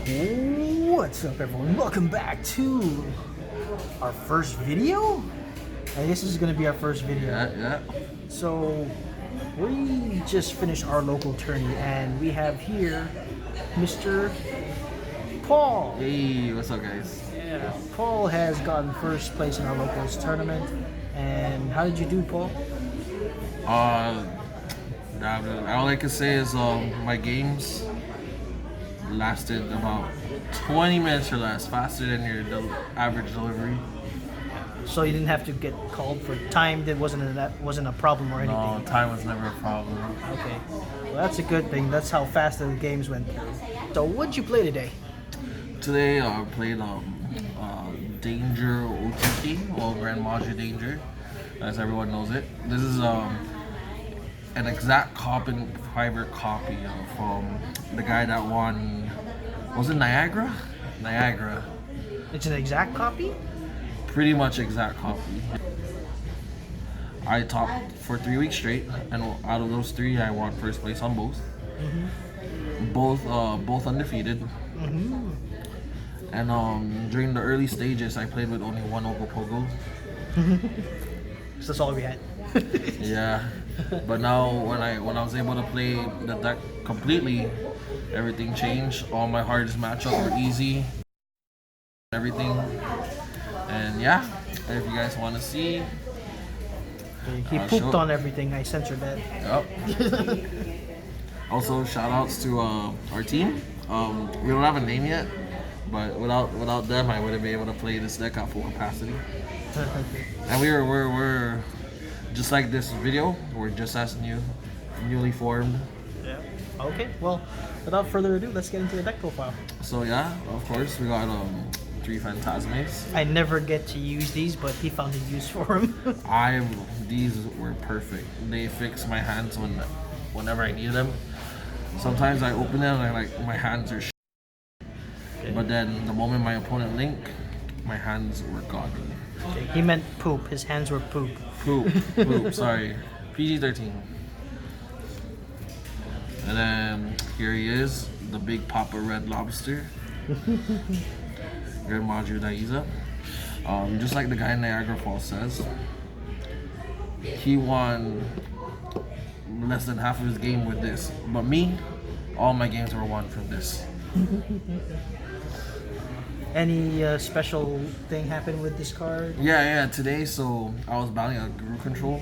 What's up, everyone? Welcome back to our first video. I guess this is gonna be our first video. Yeah. So we just finished our local tourney, and we have here Mr. Paul. Hey, what's up, guys? Yeah, Paul has gotten first place in our locals tournament. And how did you do, Paul? All I can say is my games lasted about 20 minutes or less, faster than your average delivery. So you didn't have to get called for time. That wasn't a problem or anything. No, time was never a problem. Okay, well that's a good thing. That's how fast the games went through. So what'd you play today? Today I played Danger OTK, or Gren Maju Danger, as everyone knows it. This is an exact carbon fiber copy of the guy that won. Was it Niagara? Niagara. It's an exact copy? Pretty much exact copy. I topped for 3 weeks straight, and out of those three, I won first place on both. Both undefeated. And during the early stages, I played with only one Ogopogo. So that's all we had. Yeah, but now when I was able to play the deck completely, everything changed. All my hardest matchups were easy. Everything. And yeah, if you guys want to see, He pooped on everything. I censored that. yep. Also, shout outs to our team. We don't have a name yet, but without them, I wouldn't be able to play this deck at full capacity. And we're just like this video. We're just as newly formed. Yeah. Okay. Well, without further ado, let's get into the deck profile. So yeah, of course we got 3 Phantasmes. I never get to use these, but he found a use for them. These were perfect. They fix my hands whenever I need them. Sometimes I open them and my hands are but then the moment my opponent link, my hands were gone. Okay, he meant poop. His hands were poop. Poop, sorry. PG-13. And then here he is, the big Papa Red Lobster. Gren Maju Danger. Just like the guy in Niagara Falls says, he won less than half of his game with this. But me, all my games were won from this. Any special thing happened with this card? Yeah. Today, so I was battling a Guru Control.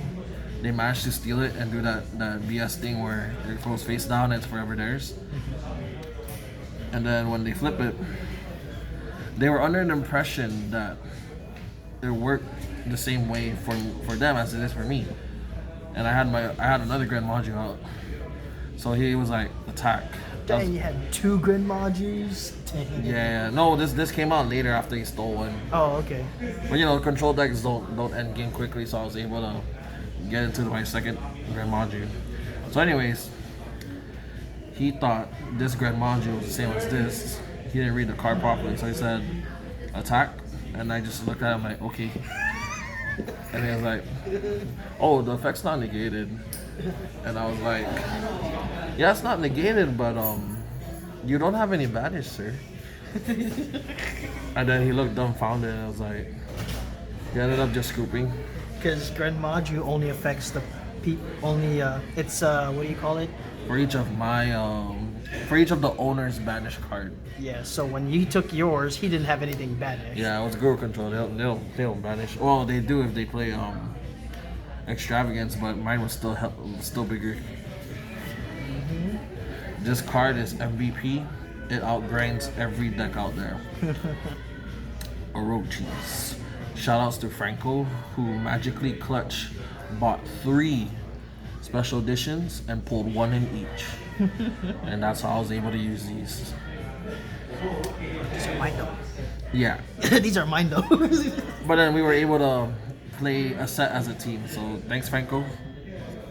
They managed to steal it and do that BS thing where it goes face down and it's forever theirs. And then when they flip it, they were under an impression that it worked the same way for them as it is for me. And I had another Gren Maju out. So he was like, attack. Dang, you had 2 Gren Majus? Dang. Yeah. No, this came out later after he stole one. Oh, okay. But control decks don't end game quickly, so I was able to get into my second Gren Maju. So anyways, he thought this Gren Maju was the same as this. He didn't read the card properly, so he said attack, and I just looked at him like, okay. And he was like, oh, the effect's not negated. And I was like, yeah, it's not negated, but you don't have any banish, sir. And then he looked dumbfounded, and I was like, he ended up just scooping. Because Gren Maju only affects the it's what do you call it? For each of the owner's banish card. Yeah, so when you took yours, he didn't have anything banished. Yeah, it was Guru Control. They don't banish. Well, they do if they play Extravagance, but mine was still bigger. This card is MVP. It outgrinds every deck out there. Orochis. Shoutouts to Franco, who magically bought 3 special editions and pulled 1 in each. And that's how I was able to use these. These are mine though. Yeah. These are mine though. But then we were able to play a set as a team. So thanks, Franco.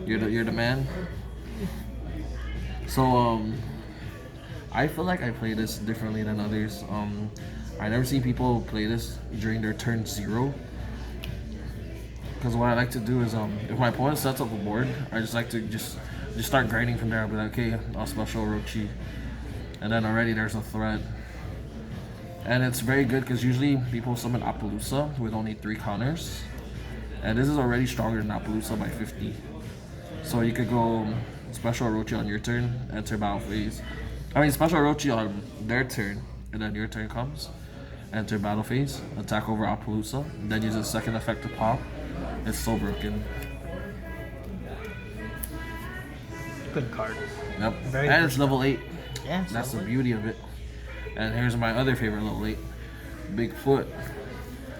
You're the man. So I feel like I play this differently than others. I never see people play this during their turn 0. Because what I like to do is, if my opponent sets up a board, I just like to just start grinding from there. I'll be like, okay, I'll special Orochi. And then already there's a thread. And it's very good because usually people summon Appaloosa with only 3 counters. And this is already stronger than Appaloosa by 50. So you could go Special Orochi on your turn, enter battle phase. I mean Special Orochi on their turn, and then your turn comes. Enter battle phase, attack over Appaloosa, then use a second effect to pop. It's so broken. Good card. Yep. Very and it's level 8. Yeah, That's the beauty of it. And here's my other favorite level 8. Bigfoot.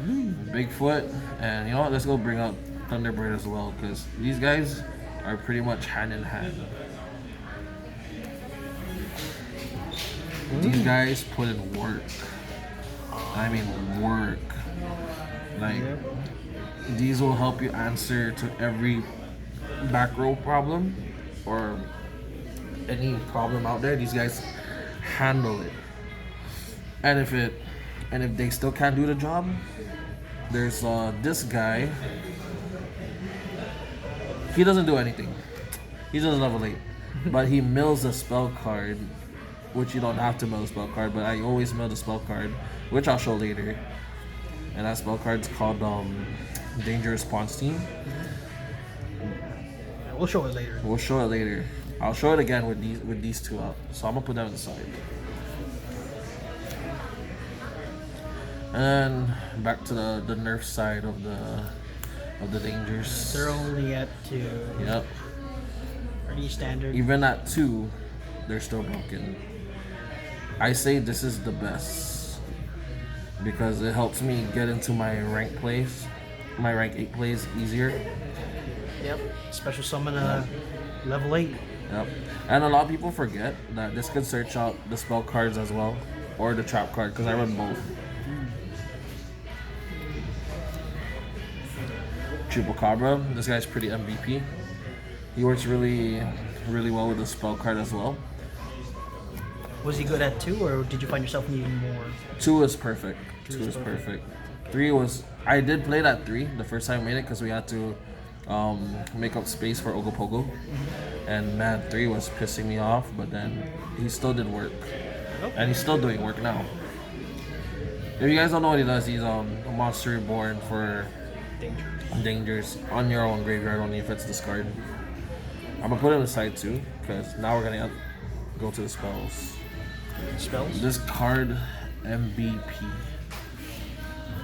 Bigfoot. And you know what? Let's go bring out Thunderbird as well, because these guys are pretty much hand in hand. These guys put in work. I mean work. Like, these will help you answer to every back row problem or any problem out there. These guys handle it. And if they still can't do the job, there's this guy. He doesn't do anything. He's just level 8. But he mills a spell card, which you don't have to mill a spell card, but I always mill the spell card, which I'll show later. And that spell card's called Danger Response Team. We'll show it later. We'll show it later. I'll show it again with these two out. So I'm gonna put them on the side. And back to the nerf side of the dangers. They're only at 2. Yep. Pretty standard. Even at 2, they're still broken. I say this is the best because it helps me get into my rank plays, my rank 8 plays easier. Yep. Special summon level 8. Yep. And a lot of people forget that this could search out the spell cards as well, or the trap card, because I run both. Chupacabra, this guy's pretty MVP. He works really, really well with the spell card as well. Was he good at 2, or did you find yourself needing more? 2 is perfect. 2 is perfect. 3 was, I did play that 3 the first time I made it because we had to make up space for Ogopogo. And man, 3 was pissing me off, but then he still did work. And he's still doing work now. If you guys don't know what he does, he's a monster reborn for dangers on your own graveyard only if it's discarded. I'm gonna put it aside too, because now we're gonna go to the spells. Spells? This card, MVP.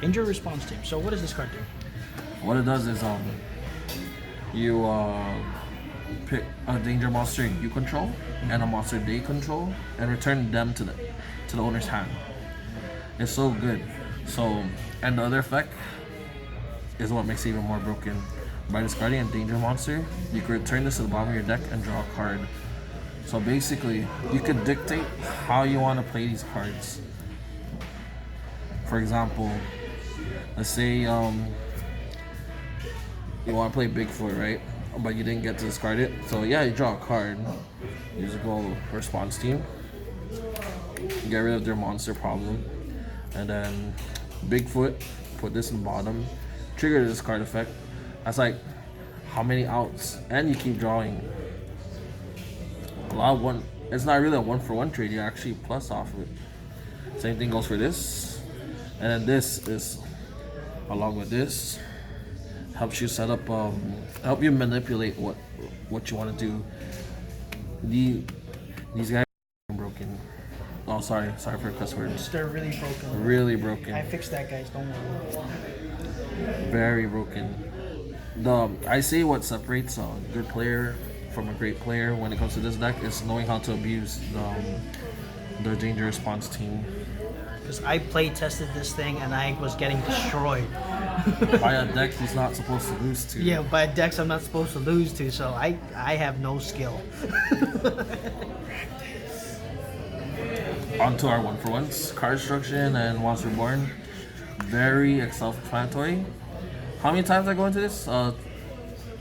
Danger Response Team. So what does this card do? What it does is you pick a danger monster you control and a monster they control and return them to the owner's hand. It's so good. So, and the other effect is what makes it even more broken. By discarding a danger monster, you can return this to the bottom of your deck and draw a card. So basically, you can dictate how you want to play these cards. For example, let's say you want to play Bigfoot, right? But you didn't get to discard it. So yeah, you draw a card. You just go response team. Get rid of their monster problem. And then Bigfoot, put this in the bottom. Trigger this card effect. That's like how many outs, and you keep drawing. A lot of one. It's not really a 1-for-1 trade. You actually plus off of it. Same thing goes for this, and then this is along with this helps you set up, help you manipulate what you want to do. These guys are broken. Oh, sorry for cuss words. They're really broken. Really broken. I fixed that, guys. Don't worry. Very broken. I say what separates a good player from a great player when it comes to this deck is knowing how to abuse the danger response team. Because I play tested this thing and I was getting destroyed. By a deck he's not supposed to lose to. Yeah, by decks I'm not supposed to lose to, so I have no skill. Onto our 1-for-1s. Card Destruction and Monster Reborn. Very self-explanatory. How many times I go into this?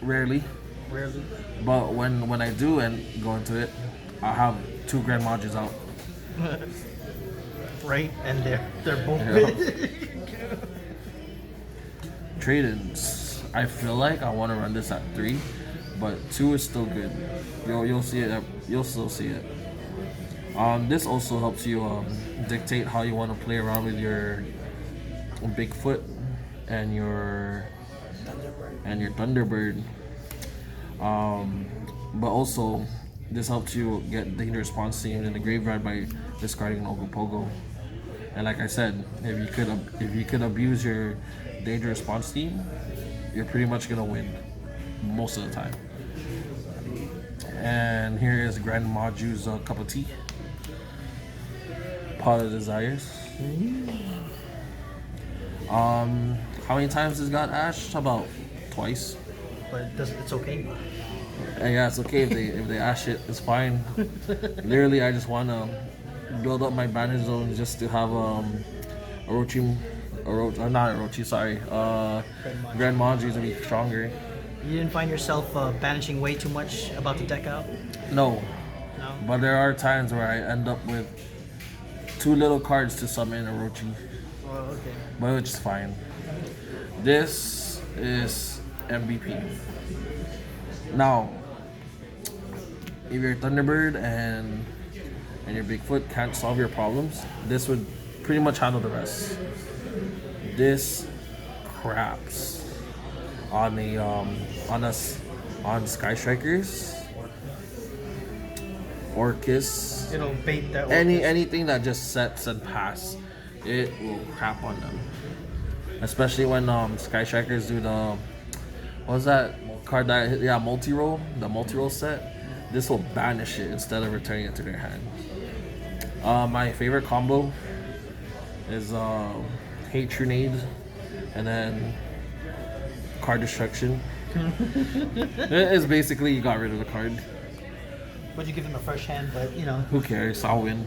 Rarely. Rarely. But when I do and go into it, I have 2 Gren Majus out. Right, and they're both Yeah. Trade-ins. I feel like I want to run this at 3, but 2 is still good. You'll see it. You'll still see it. This also helps you dictate how you want to play around with your Bigfoot and your Thunderbird. But also, this helps you get danger response teams in the graveyard by discarding an Ogopogo. And like I said, if you could abuse your danger response team, you're pretty much gonna win most of the time. And here is Gren Maju's cup of tea. Pot of Desires. How many times has got Ash? About twice. But it's okay. And yeah, it's okay if they Ash it. It's fine. Literally, I just wanna build up my banish zone just to have Gren Maju to be stronger. You didn't find yourself banishing way too much about the deck out? No. No? But there are times where I end up with too little cards to summon Orochi. Oh, okay. But which is fine. This is MVP. Now, if your Thunderbird and your Bigfoot can't solve your problems, this would pretty much handle the rest. This craps on Sky Strikers, Orcus. It'll bait that. Anything that just sets and pass, it will crap on them. Especially when Sky Strikers do the what's that card that multi-roll, the multi-roll set. This will banish it instead of returning it to their hand. My favorite combo is Hate Grenade and then card destruction. It's basically you got rid of the card. But you give them a fresh hand, but you know. Who cares? I'll win.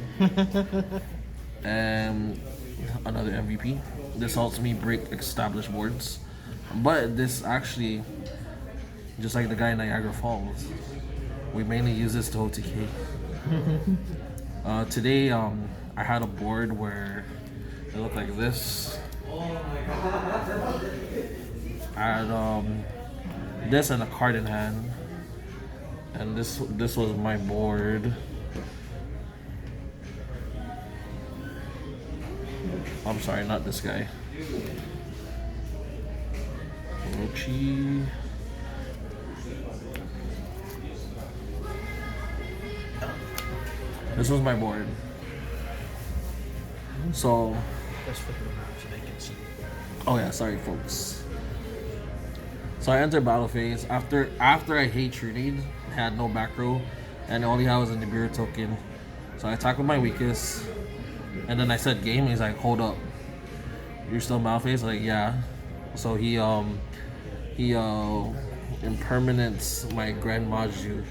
And another MVP. This helps me break established boards. But this actually, just like the guy in Niagara Falls, we mainly use this to OTK. Today, I had a board where it looked like this. I had this and a card in hand, and this was my board. I'm sorry, not this guy. Orochi. This was my board. So. Let's flip it around so they can see. Oh yeah, sorry folks. So I entered battle phase after I hate Grenade, had no back row, and all he had was a Nibiru token. So I attacked with my weakest, and then I said game. He's like, hold up, you're still battle phase? Like yeah. So he impermanents my Gren Maju.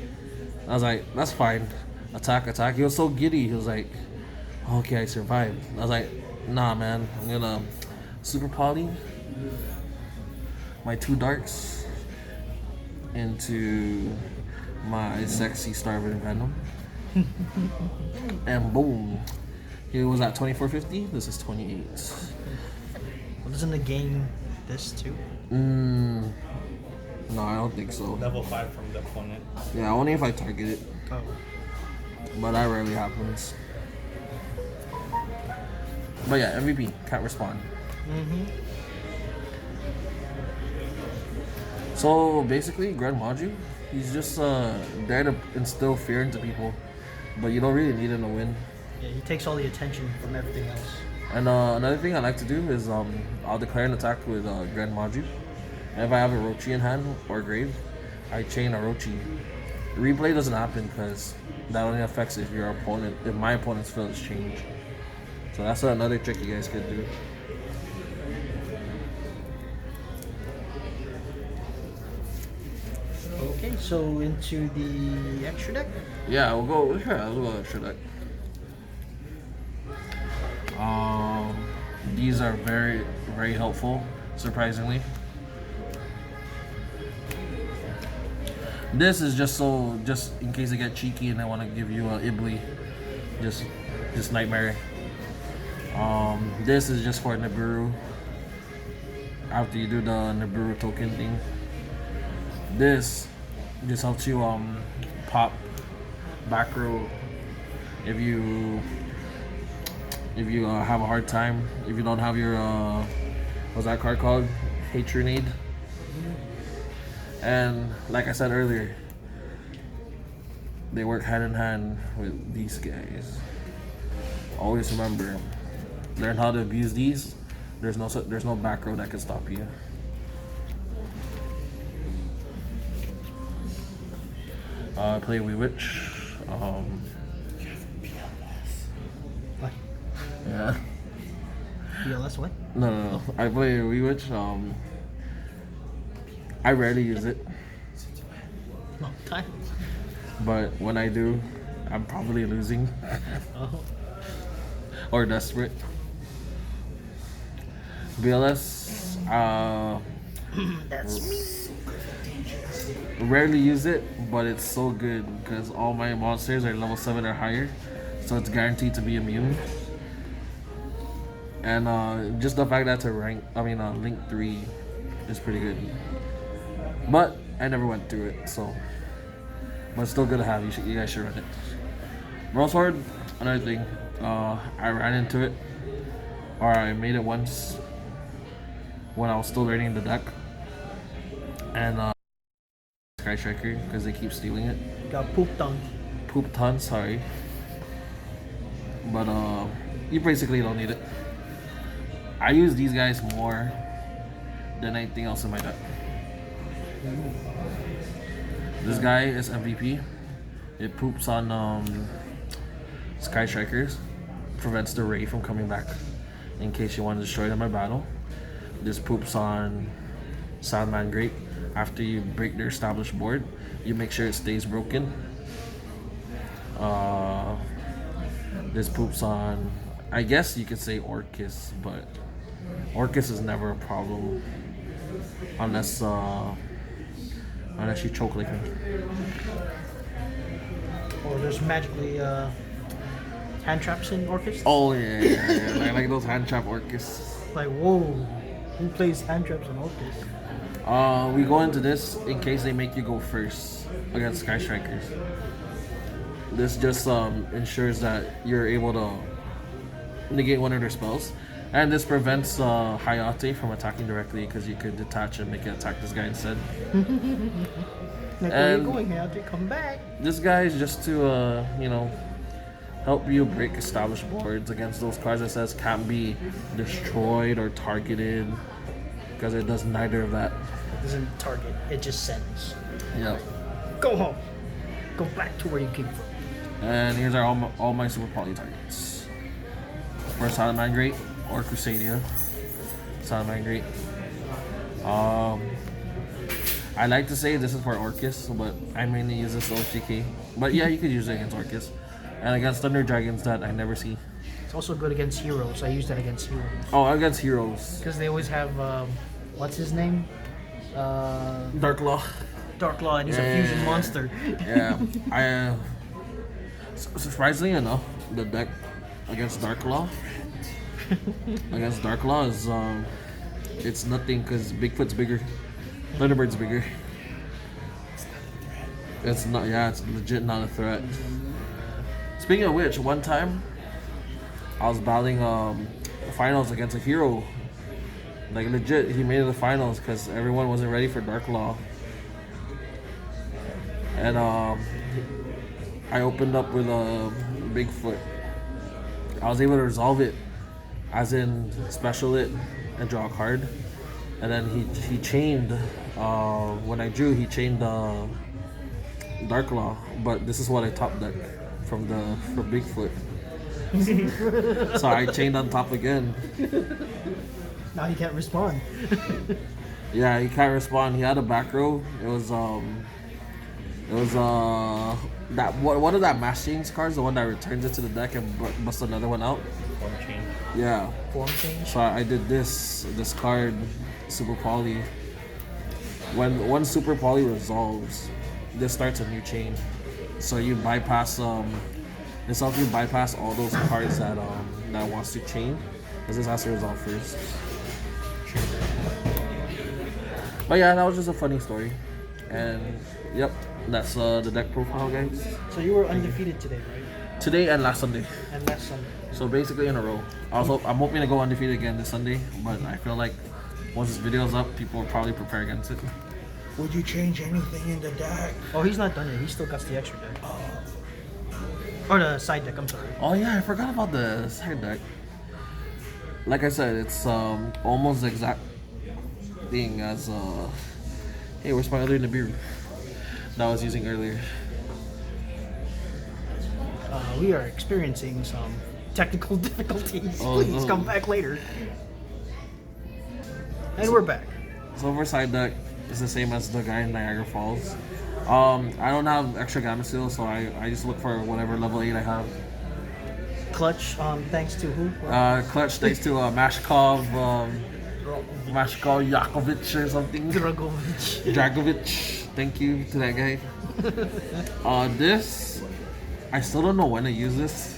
I was like, that's fine. Attack. He was so giddy. He was like, okay, I survived. I was like, nah, man. I'm gonna super poly my 2 darks into my sexy Starving Venom. And boom. He was at 2450. This is 28. Well, doesn't the game this too? No, I don't think so. Level 5 from the opponent. Yeah, only if I target it. Oh. But that rarely happens. But yeah, MVP, can't respond. So basically, Gren Maju, he's just there to instill fear into people. But you don't really need him to win. Yeah, he takes all the attention from everything else. And another thing I like to do is I'll declare an attack with Gren Maju. And if I have a Orochi in hand or grave, I chain Orochi. Replay doesn't happen because that only affects if my opponent's fields change. So that's another trick you guys could do. Okay, so into the extra deck. Yeah, we'll go extra deck. These are very, very helpful, surprisingly. This is just in case they get cheeky and they want to give you a Ibli, just nightmare. This is just for Nibiru. After you do the Nibiru token thing, this just helps you pop back row if you have a hard time, if you don't have your what's that card called? Hatronade. And like I said earlier, they work hand in hand with these guys. Always remember, learn how to abuse these. There's no back row that can stop you. I play Wee Witch. What? Yeah. BLS what? No. I play Wee Witch. I rarely use it, Long time. but when I do, I'm probably losing Oh. or desperate. BLS, That's me. rarely use it, but it's so good because all my monsters are level 7 or higher, so it's guaranteed to be immune. And just the fact that it's a link 3 is pretty good. But I never went through it, so. But it's still good to have. You guys should run it. Brawl Sword, another thing. I ran into it, or I made it once when I was still learning the deck. And Sky Striker, because they keep stealing it. Got pooped on. Pooped on, sorry. But you basically don't need it. I use these guys more than anything else in my deck. This guy is MVP. It poops on Sky Strikers, prevents the Ray from coming back in case you want to destroy them in battle. This poops on Sandman Grape. After you break their established board, you make sure it stays broken. This poops on, I guess you could say Orcus, but Orcus is never a problem unless you choke like me. Or there's magically hand traps in Orcus. Oh yeah. I like those hand trap Orcus. Like whoa, who plays hand traps in Orcus? We go into this in case they make you go first against Sky Strikers. This just ensures that you're able to negate one of their spells. And this prevents Hayate from attacking directly because you could detach and make it attack this guy instead. Like where are you going, Hayate? Come back. This guy is just to, help you break established boards against those cards that says can't be destroyed or targeted, because it does neither of that. It doesn't target, it just sends. Yep. Go home. Go back to where you came from. And here's all my Super Poly targets. First Salamangreat Great or Crusadia. Salamangreat Great. I like to say this is for Orcus, but I mainly use this OTK. But yeah, you could use it against Orcus. And against Thunder Dragons that I never see. It's also good against heroes. I use that against heroes. Oh, against heroes. Because they always have, what's his name? Darklaw. Darklaw, and he's a fusion monster. Yeah. Surprisingly enough, the deck against Darklaw is it's nothing because Bigfoot's bigger, Thunderbird's bigger. It's not. Yeah, it's legit not a threat. Speaking of which, one time I was battling finals against a hero. Like legit, he made it to the finals because everyone wasn't ready for Darklaw. And I opened up with a Bigfoot. I was able to resolve it, as in special it and draw a card. And then he chained, when I drew, he chained Darklaw. But this is what I top deck from Bigfoot. So I chained on top again. Now he can't respond. Yeah, he can't respond. He had a back row. It was that one of that mass change cards, the one that returns it to the deck and busts another one out. Form change. Yeah. Form change. So I did this card, Super Poly. When one Super Poly resolves, this starts a new chain. So you bypass it's helps you bypass all those cards that wants to chain, because this has to resolve first. But yeah, that was just a funny story. And yep, that's the deck profile, guys. So you were undefeated today, right? Today and last Sunday. And last Sunday. So basically in a row. Also, I'm hoping to go undefeated again this Sunday, but I feel like once this video's up, people will probably prepare against it. Would you change anything in the deck? Oh, he's not done yet. He still got the extra deck. Or the side deck, I'm sorry. Oh yeah, I forgot about the side deck. Like I said, it's almost the exact thing as hey, where's my other Nibiru that I was using earlier? We are experiencing some technical difficulties. Oh, Please no. come back later. And we're back. So for side deck, it's the same as the guy in Niagara Falls. I don't have extra Gamma Seal, so I just look for whatever level 8 I have. Clutch, thanks to who? Clutch thanks to Mashkov Yakovich or something. Dragovich. Thank you to that guy. This, I still don't know when to use this.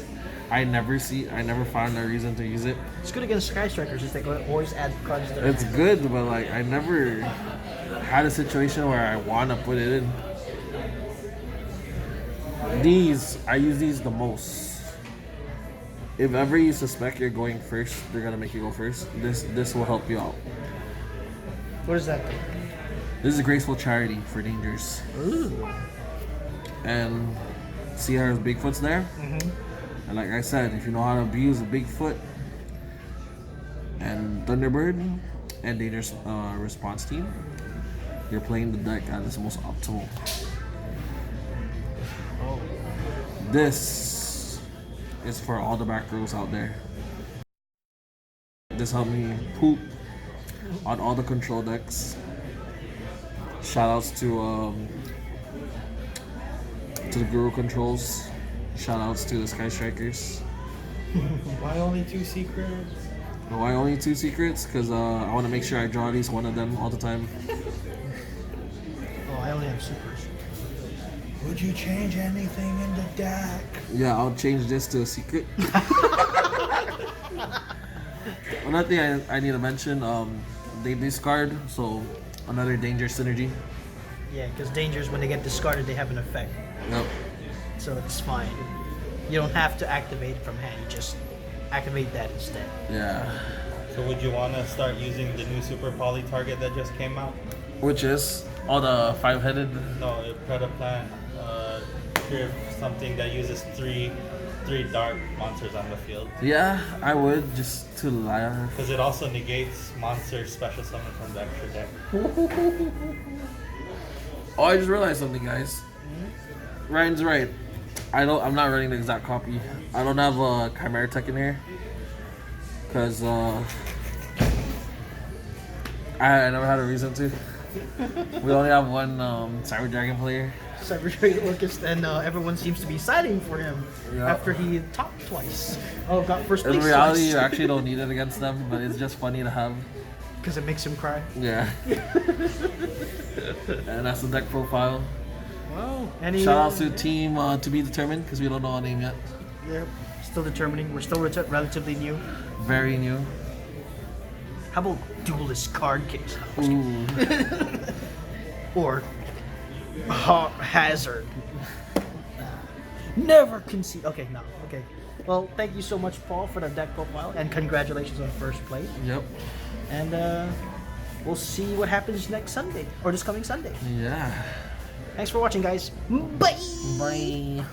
I never found a reason to use it. It's good against Sky Strikers if they always add cards to their It's hand. good, but like I never had a situation where I want to put it in. I use these the most. If ever you suspect you're going first, they're gonna make you go first. This will help you out. What does that do? This is a graceful charity for dangers. Ooh. And see how there's Bigfoot's there? And like I said, if you know how to abuse a Bigfoot and Thunderbird and Danger's response team, you're playing the deck at its most optimal. Oh. This is for all the back rows out there. This helped me poop on all the control decks. Shoutouts to the Guru controls. Shoutouts to the Sky Strikers. Why only 2 secrets? Why only 2 secrets? Because I want to make sure I draw at least one of them all the time. Oh, I only have supers. Would you change anything in the deck? Yeah, I'll change this to a secret. Another thing I need to mention, they discard, so another danger synergy. Yeah, because dangers, when they get discarded, they have an effect. Yep. So it's fine. You don't have to activate it from hand. You just activate that instead. Yeah. So would you want to start using the new Super Poly target that just came out? Which is all the 5-headed. No, Predaplant. Here's something that uses three dark monsters on the field. Yeah, I would just to lie. Because it also negates monsters special summon from the extra deck. Oh, I just realized something, guys. Ryan's right. I'm not running the exact copy. I don't have a Chimera Tech in here because I never had a reason to. We only have one Cyber Dragon player. Cyber Dragon Locust, and everyone seems to be siding for him Yeah. after he topped twice. Oh, got first place In reality, twice. you actually don't need it against them, but it's just funny to have. Because it makes him cry. Yeah. And that's the deck profile. Wow. Any, Shout out to team to be determined because we don't know our name yet. Yeah, still determining. We're still relatively new. Very new. How about Duelist card case? Ooh. Or Hazard. Never concede. Okay, no. Okay. Well, thank you so much, Paul, for the deck profile, and congratulations on first place. Yep. And we'll see what happens next Sunday, or this coming Sunday. Yeah. Thanks for watching, guys. Bye! Bye.